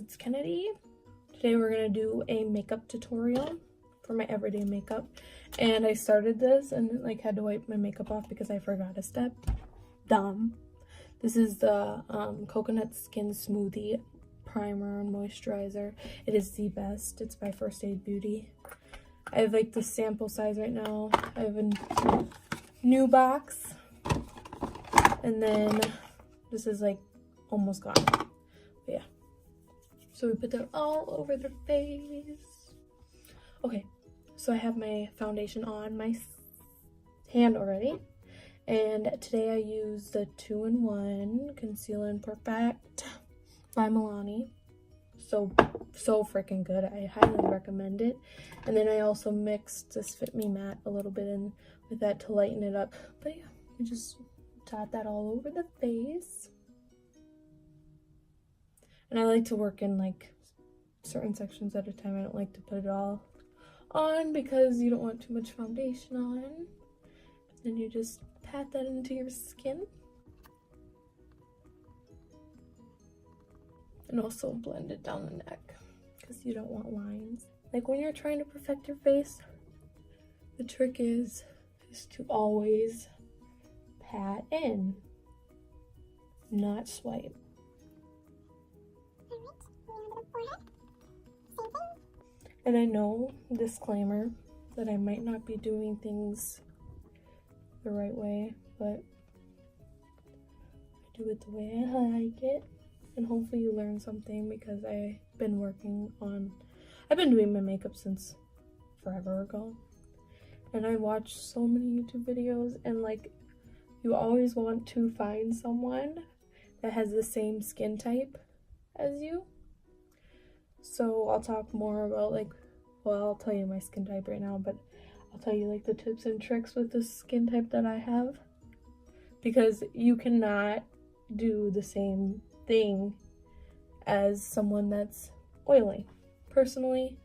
it's Kennedy. Today we're gonna do a makeup tutorial for my everyday makeup. And I started this and like had to wipe my makeup off because I forgot a step. Dumb. This is the Coconut Skin Smoothie Primer and Moisturizer. It is the best. It's by First Aid Beauty. I have like the sample size right now. I have a new box. And then this is like almost gone. But yeah. So we put that all over the face. Okay, so I have my foundation on my hand already. And today I use the 2-in-1 Conceal and Perfect by Milani. So freaking good. I highly recommend it. And then I also mixed this Fit Me Matte a little bit in with that to lighten it up. But yeah, we just dot that all over the face. And I like to work in like certain sections at a time. I don't like to put it all on because you don't want too much foundation on. Then you just pat that into your skin. And also blend it down the neck because you don't want lines. Like when you're trying to perfect your face, the trick is to always pat in, not swipe. And I know, disclaimer, that I might not be doing things the right way, but I do it the way I like it. And hopefully you learn something because I've been doing my makeup since forever ago. And I watch so many YouTube videos, and like, you always want to find someone that has the same skin type as you. So I'll talk more about like, well, I'll tell you my skin type right now, but I'll tell you like the tips and tricks with the skin type that I have. Because you cannot do the same thing as someone that's oily. Personally,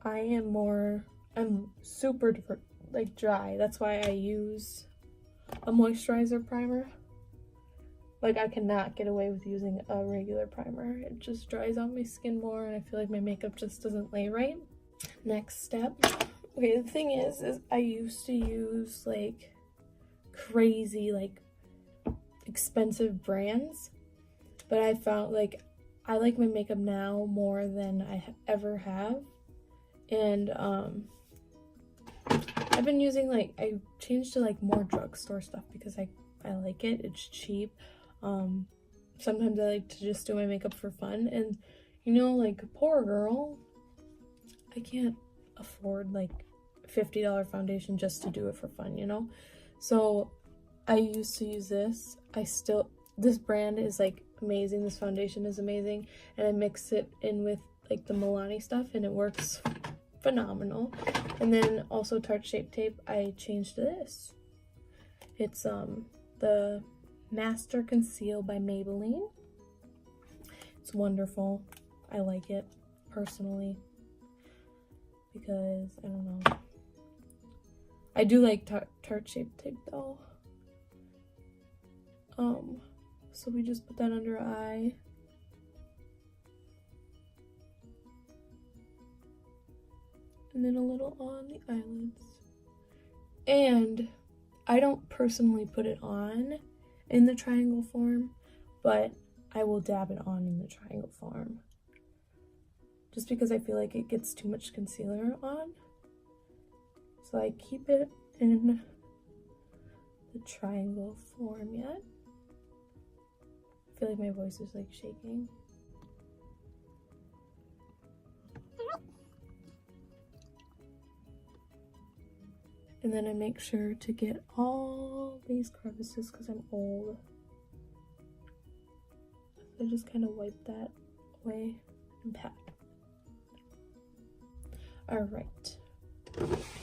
I'm super like dry. That's why I use a moisturizer primer. Like I cannot get away with using a regular primer. It just dries out my skin more and I feel like my makeup just doesn't lay right. Next step. Okay, the thing is I used to use like crazy like expensive brands, but I found like I like my makeup now more than I ever have. And I've been using like, I changed to like more drugstore stuff because I like it. It's cheap. Sometimes I like to just do my makeup for fun, and you know, like poor girl, I can't afford like $50 foundation just to do it for fun, you know? So I used to use this. This brand is like amazing. This foundation is amazing, and I mix it in with like the Milani stuff and it works phenomenal. And then also Tarte Shape Tape, I changed to this. It's the Master Conceal by Maybelline. It's wonderful. I like it personally because I don't know. I do like Tarte Shape Tape though. So we just put that under eye. And then a little on the eyelids. And I don't personally put it on in the triangle form, but I will dab it on in the triangle form. Just because I feel like it gets too much concealer on. So I keep it in the triangle form yet. I feel like my voice is like shaking. And then I make sure to get all these crevices because I'm old. So I just kind of wipe that away and pat. Alright.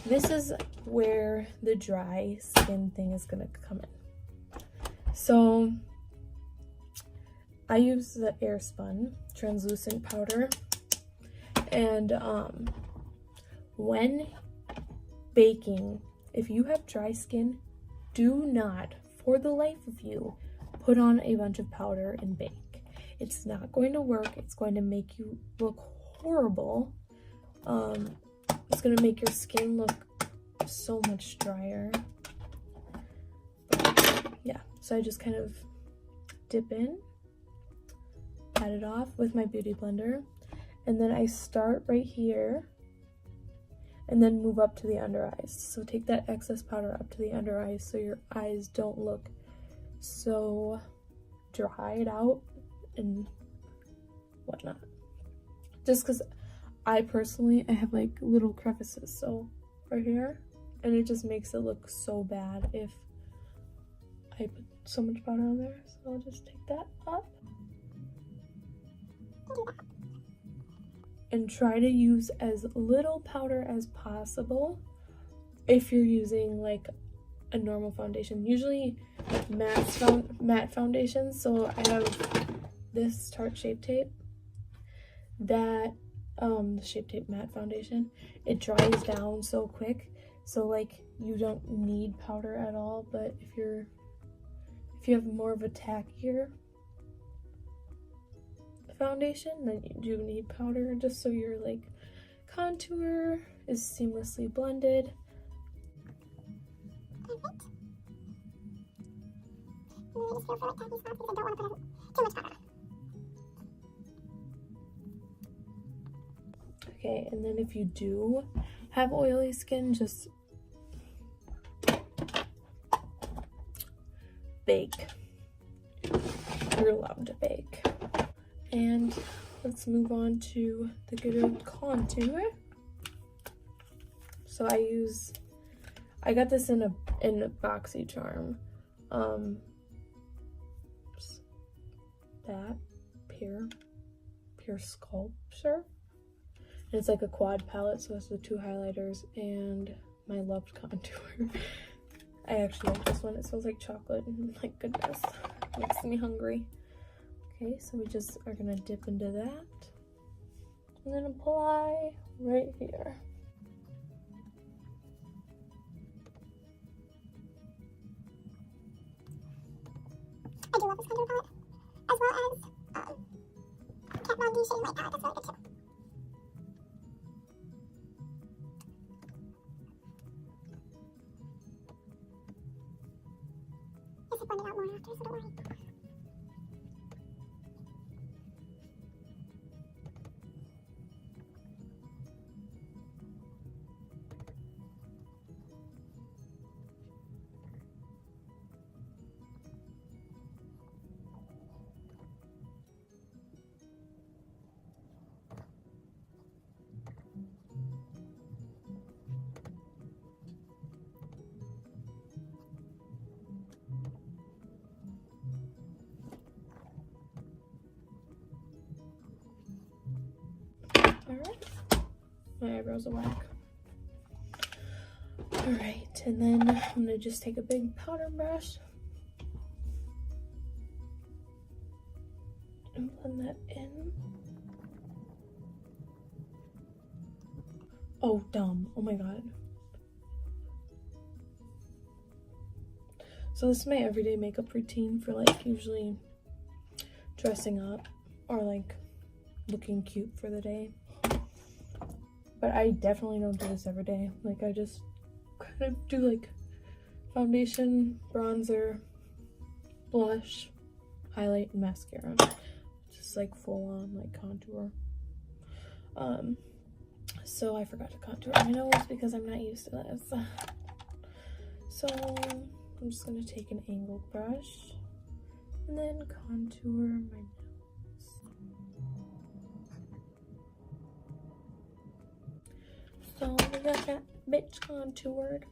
This is where the dry skin thing is going to come in. So I use the Airspun translucent powder, and when baking, if you have dry skin, do not, for the life of you, put on a bunch of powder and bake. It's not going to work. It's going to make you look horrible. It's going to make your skin look so much drier. But yeah, so I just kind of dip in, pat it off with my beauty blender, and then I start right here and then move up to the under eyes. So take that excess powder up to the under eyes so your eyes don't look so dried out and whatnot. Just because I personally, I have like little crevices, so right here, and it just makes it look so bad if I put so much powder on there. So I'll just take that up and try to use as little powder as possible if you're using like a normal foundation. Usually matte foundations, so I have this Tarte Shape Tape, that the Shape Tape matte foundation, it dries down so quick, so like you don't need powder at all. But if you have more of a tackier foundation, then you do need powder, just so your like contour is seamlessly blended. Okay, and then if you do have oily skin, just bake. You're allowed to bake. And let's move on to the good old contour. So I got this in a BoxyCharm. That Pure Sculpture. And it's like a quad palette, so it's the 2 highlighters and my loved contour. I actually like this one. It smells like chocolate, and like goodness, it makes me hungry. Okay, so we just are gonna dip into that and then apply right here. I do love this contour palette, as well as Kat Von D Shade Light palette. That's really good too. This is blended out more after, so don't worry. Alright, my eyebrows are whack. Alright, and then I'm gonna just take a big powder brush and blend that in. Oh, dumb. Oh my god. So this is my everyday makeup routine for like usually dressing up or like looking cute for the day. But I definitely don't do this every day. Like I just kind of do like foundation, bronzer, blush, highlight, and mascara. Just like full on like contour. So I forgot to contour my nose because I'm not used to this. So I'm just gonna take an angled brush and then contour my nose. So we got that bitch contoured.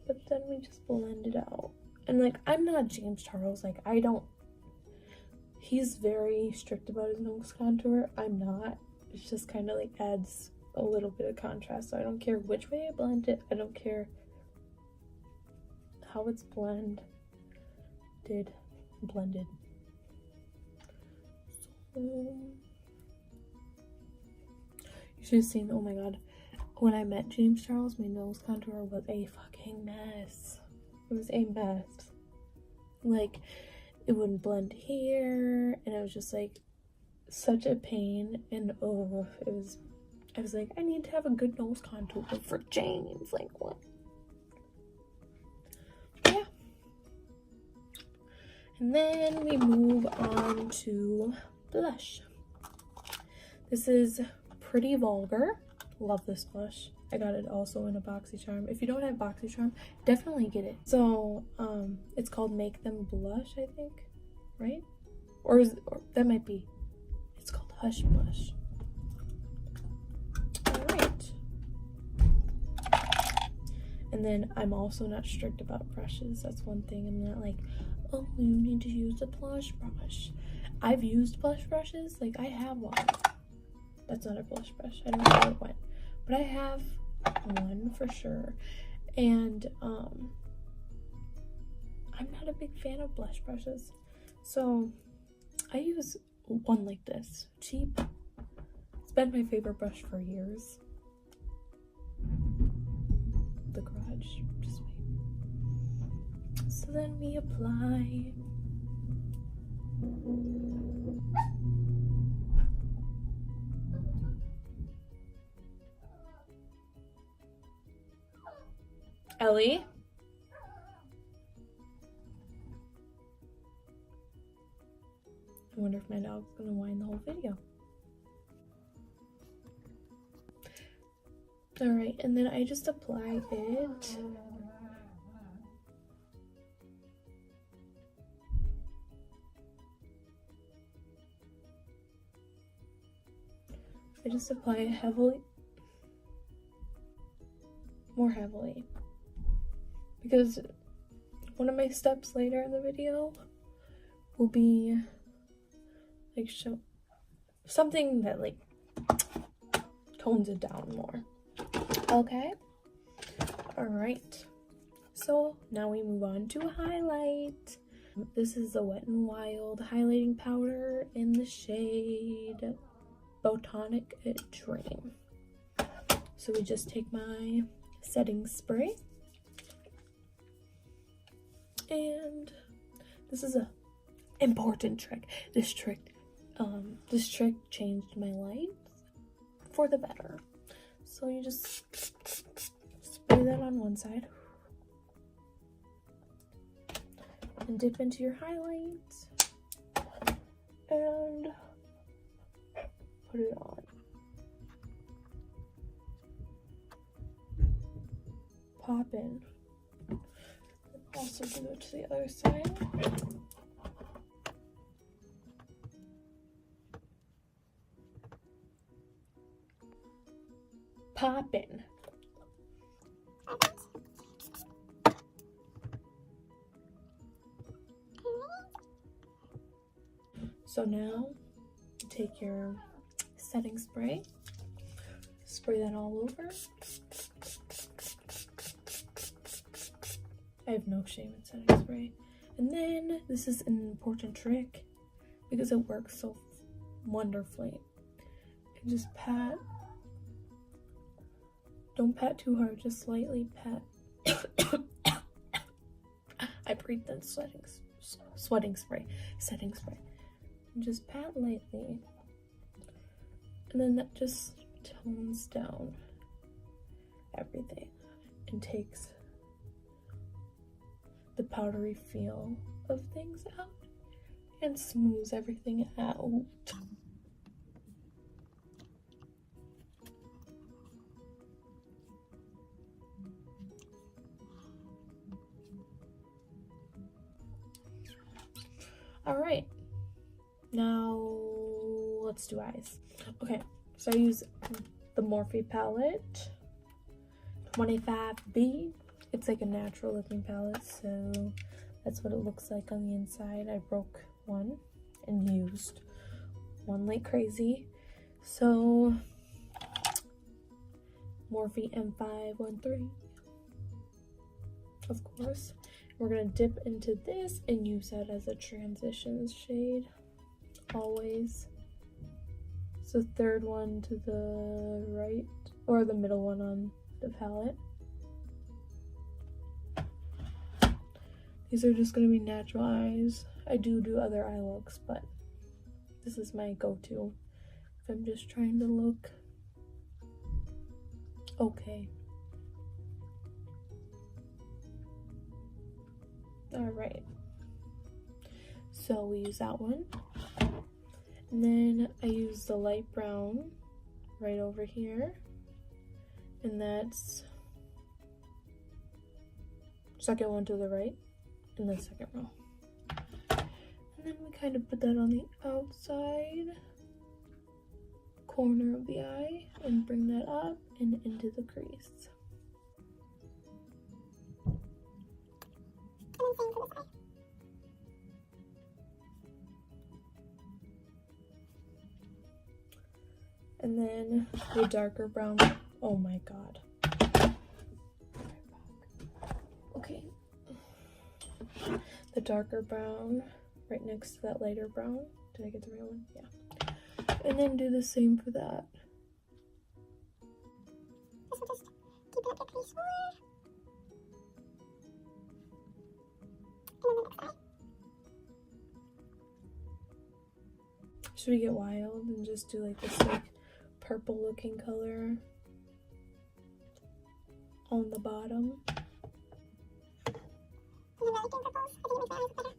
But then we just blend it out. And like, I'm not James Charles, like he's very strict about his nose contour. I'm not. It's just kind of like adds a little bit of contrast. So I don't care which way I blend it. I don't care how it's blended. So you should have seen, oh my god, when I met James Charles, my nose contour was a fucking mess. It was a mess. Like, it wouldn't blend here, and it was just like such a pain. And oh, I was like, I need to have a good nose contour for James. Like, what? Yeah. And then we move on to blush. This is Pretty Vulgar. Love this blush. I got it also in a BoxyCharm. If you don't have BoxyCharm, definitely get it. So, it's called Make Them Blush, I think, right? Or that might be. It's called Hush Blush. All right. And then I'm also not strict about brushes. That's one thing. I'm not like, oh, you need to use a blush brush. I've used blush brushes. Like, I have one. That's not a blush brush. I don't know where it went. But I have one for sure. And I'm not a big fan of blush brushes. So I use one like this. Cheap. It's been my favorite brush for years. The Garage. Just wait. So then we apply. Ellie? I wonder if my dog's gonna whine the whole video. Alright, and then I just apply it. I just apply it heavily. More heavily. Because one of my steps later in the video will be like show something that like tones it down more. Okay? Alright. So now we move on to highlight. This is the Wet n Wild highlighting powder in the shade Botanic Dream. So we just take my setting spray. And this is a important trick. This trick changed my life for the better. So you just spray that on one side and dip into your highlights and put it on. Pop in. Also do it to the other side. Poppin'. So now take your setting spray, spray that all over. I have no shame in setting spray. And then this is an important trick because it works so wonderfully. You just pat. Don't pat too hard, just slightly pat. I breathed in setting spray. And just pat lightly. And then that just tones down everything and takes the powdery feel of things out and smooths everything out. All right, now let's do eyes. Okay, so I use the Morphe palette 25B. It's like a natural looking palette, so that's what it looks like on the inside. I broke one and used one like crazy. So Morphe M513, of course. We're gonna dip into this and use that as a transition shade, always. It's the third one to the right, or the middle one on the palette. These are just gonna be natural eyes. I do other eye looks, but this is my go-to if I'm just trying to look okay. All right, so we use that one, and then I use the light brown right over here, and that's second one to the right in the second row. And then we kind of put that on the outside corner of the eye and bring that up and into the crease. And then the darker brown. Oh my god. Okay. The darker brown right next to that lighter brown. Did I get the right one? Yeah. And then do the same for that. This will just keep it up your crease more. And then the next eye. Should we get wild and just do like this like purple looking color on the bottom? And then really pink purples. I think it makes my eyes look better.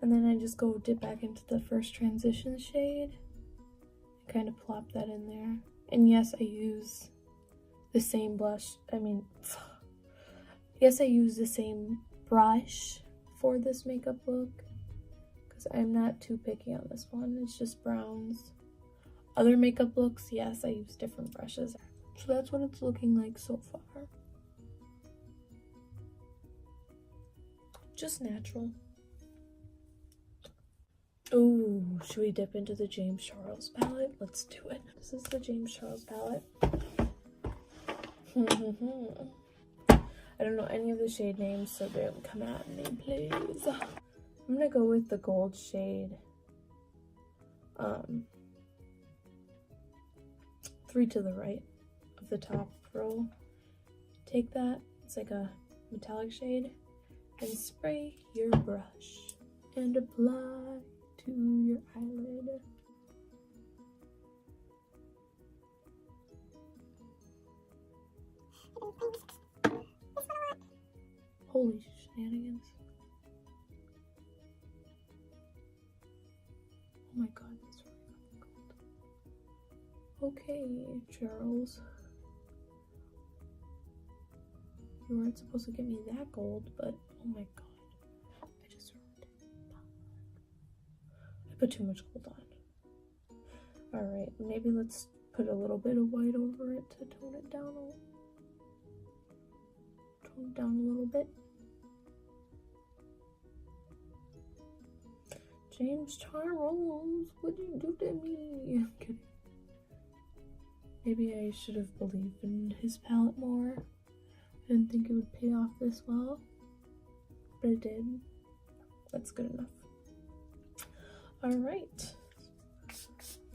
And then I just go dip back into the first transition shade and kind of plop that in there. And yes, I use the same blush. Yes, I use the same brush for this makeup look because I'm not too picky on this one. It's just browns. Other makeup looks, yes, I use different brushes. So that's what it's looking like so far. Just natural. Oh, should we dip into the James Charles palette? Let's do it. This is the James Charles palette. I don't know any of the shade names, so don't come at me, please. I'm gonna go with the gold shade. 3 to the right of the top row. Take that, it's like a metallic shade, and spray your brush and apply to your eyelid. Holy shenanigans. Oh my god, that's really cold. Okay, Charles. You weren't supposed to get me that gold, but oh my god. I just ruined it. I put too much gold on. Alright, maybe let's put a little bit of white over it to tone it down a little bit. James Charles, what'd you do to me? I'm kidding. Maybe I should have believed in his palette more. I didn't think it would pay off this well, but it did. That's good enough. Alright.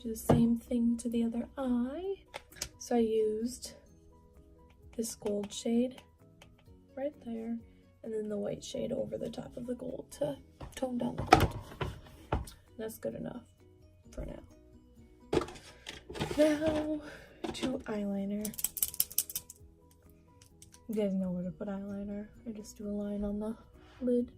Do the same thing to the other eye. So I used this gold shade right there, and then the white shade over the top of the gold to tone down the gold. That's good enough for now. Now to eyeliner. You guys know where to put eyeliner. I just do a line on the lid.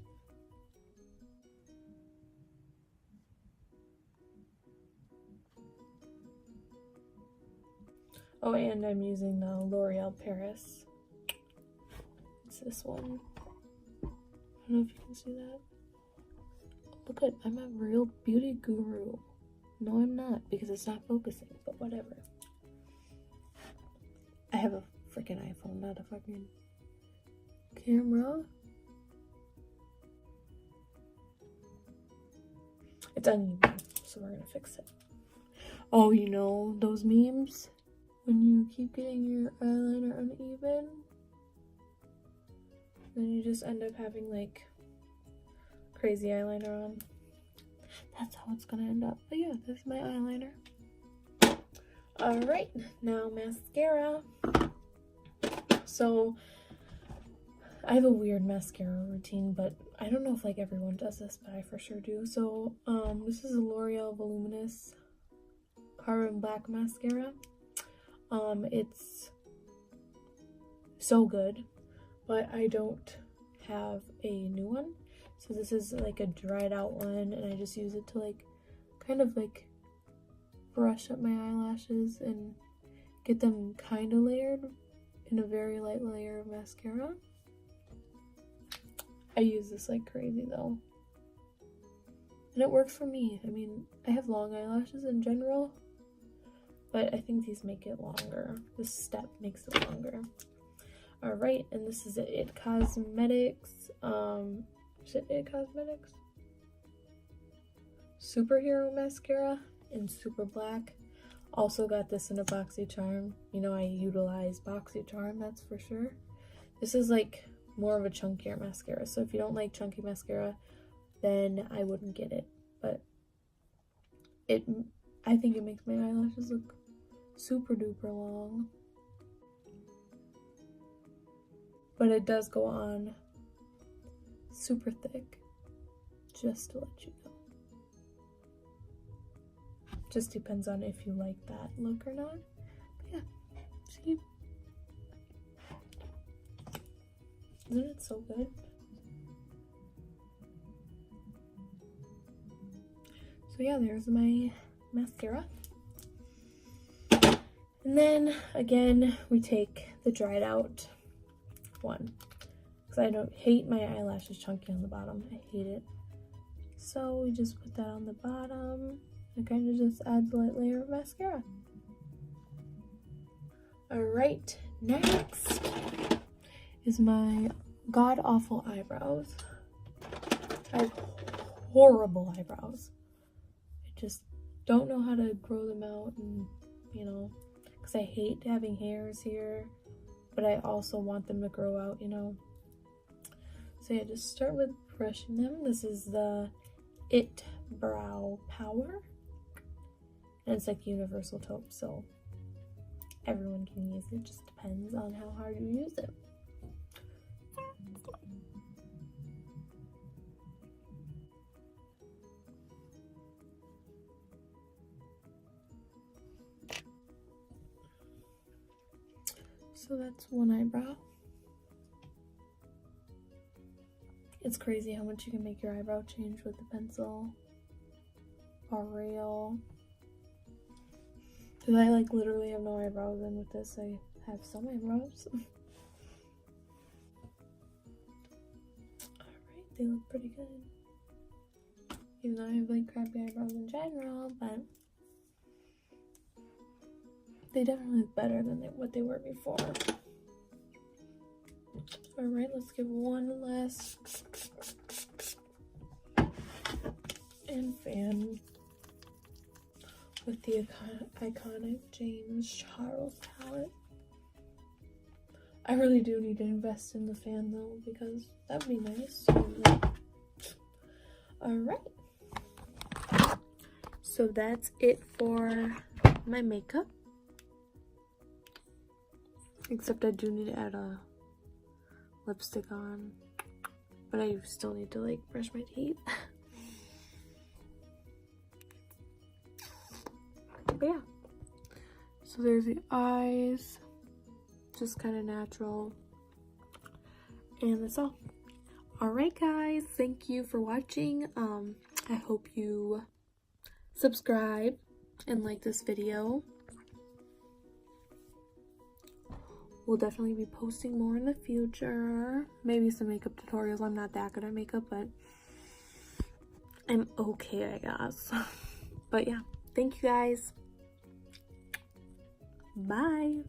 Oh, and I'm using the L'Oreal Paris. It's this one. I don't know if you can see that. Look at, I'm a real beauty guru. No, I'm not, because it's not focusing, but whatever. I have a freaking iPhone, not a fucking camera. It's uneven, so we're gonna fix it. Oh, you know those memes? When you keep getting your eyeliner uneven, then you just end up having like crazy eyeliner on. That's how it's gonna end up. But yeah, that's my eyeliner. Alright, now mascara. So I have a weird mascara routine, but I don't know if like everyone does this, but I for sure do. So this is a L'Oreal Voluminous Carbon Black mascara. It's so good, but I don't have a new one. So this is like a dried out one, and I just use it to like kind of like brush up my eyelashes and get them kind of layered in a very light layer of mascara. I use this like crazy though, and it works for me. I mean, I have long eyelashes in general, but I think these make it longer. This step makes it longer. All right, and this is It Cosmetics. Is it It Cosmetics? Superhero Mascara in Super Black. Also got this in a BoxyCharm. You know, I utilize BoxyCharm, that's for sure. This is like more of a chunkier mascara, so if you don't like chunky mascara, then I wouldn't get it. But I think it makes my eyelashes look super duper long. But it does go on super thick, just to let you know. Just depends on if you like that look or not. But yeah, see? Isn't it so good? So yeah, there's my mascara. And then again, we take the dried out one, because I don't hate my eyelashes chunky on the bottom. I hate it. So we just put that on the bottom. It kind of just adds a light layer of mascara. Alright, next is my god-awful eyebrows. I have horrible eyebrows. I just don't know how to grow them out, and you know, because I hate having hairs here, but I also want them to grow out, you know. So yeah, just start with brushing them. This is the It Brow Power. And it's like universal taupe, so everyone can use it. Just depends on how hard you use it. So that's one eyebrow. It's crazy how much you can make your eyebrow change with the pencil. For real. Because I like literally have no eyebrows, and with this I have some eyebrows. Alright, they look pretty good. Even though I have like crappy eyebrows in general, but they definitely look better than what they were before. Alright, let's give one last and fan with the iconic James Charles palette. I really do need to invest in the fan though, because that would be nice. Alright, so that's it for my makeup. Except I do need to add a lipstick on, but I still need to like brush my teeth. But yeah, so there's the eyes, just kind of natural, and that's all. Alright guys, thank you for watching. I hope you subscribe and like this video. We'll definitely be posting more in the future. Maybe some makeup tutorials. I'm not that good at makeup, but I'm okay, I guess. But yeah, thank you guys. Bye.